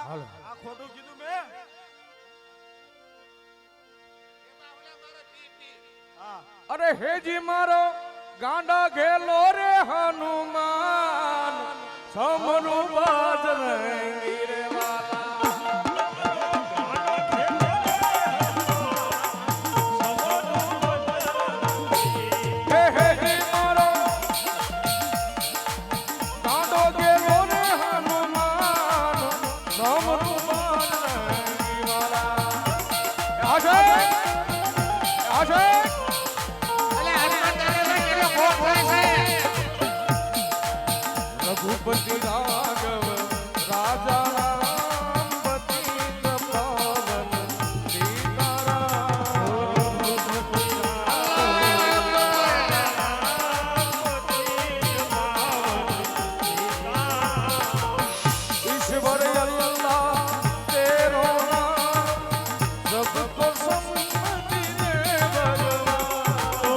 હાલો આ ખોટું કીધું મેં અરે હેજી મારો ગાંડા ઘેલો રે હનુમાન સમનું બાજરંગી રે રઘુપતિ રાઘવ રાજા રામ પતિત પાવન સીતારામ ઈશ્વર અલ્લાહ તેરો નામ सबको सम्मति दे भगवान ओ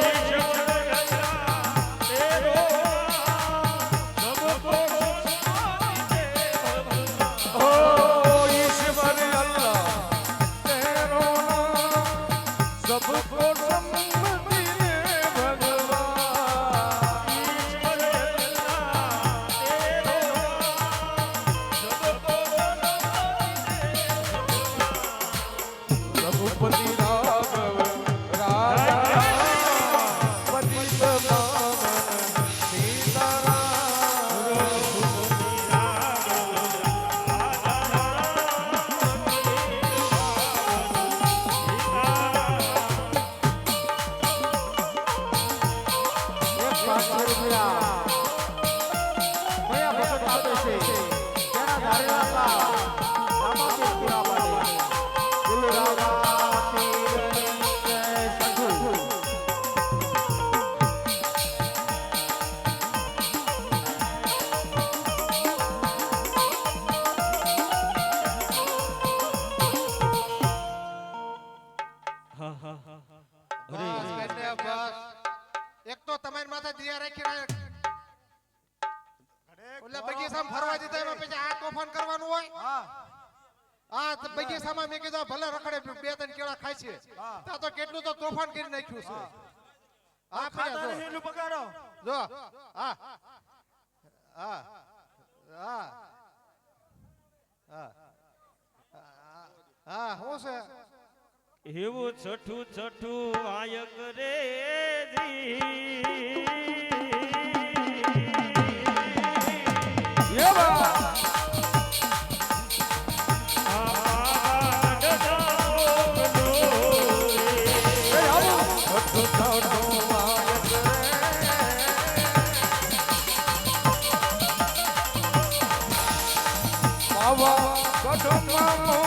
ईश्वर अल्लाह तेरो सबको सम्मति दे भगवान ओ ईश्वर अल्लाह तेरो नाम सबको सम्मति दे भगवान ईश्वर अल्लाह तेरो सबको रघुपति राघव राजा पतित पावन सीताराम रघुपति राघव એક તો તમારી માથે દિયા રાખી ઓલા બગીચામાં ફરવા જતા એમાં પછી આ તોફાન કરવાનું હોય આ બગીચામાં મેં કીધું ભલે રખડે બે ત્રણ કેળા ખાય છે તા તો કેટલું તો તોફાન કરી નાખ્યું છે આ ખાતા નહીં એટલું બગાડો જો હા હા હા હા હું છે એવું છઠું છઠું આયક રે જી બાવા કઠમાં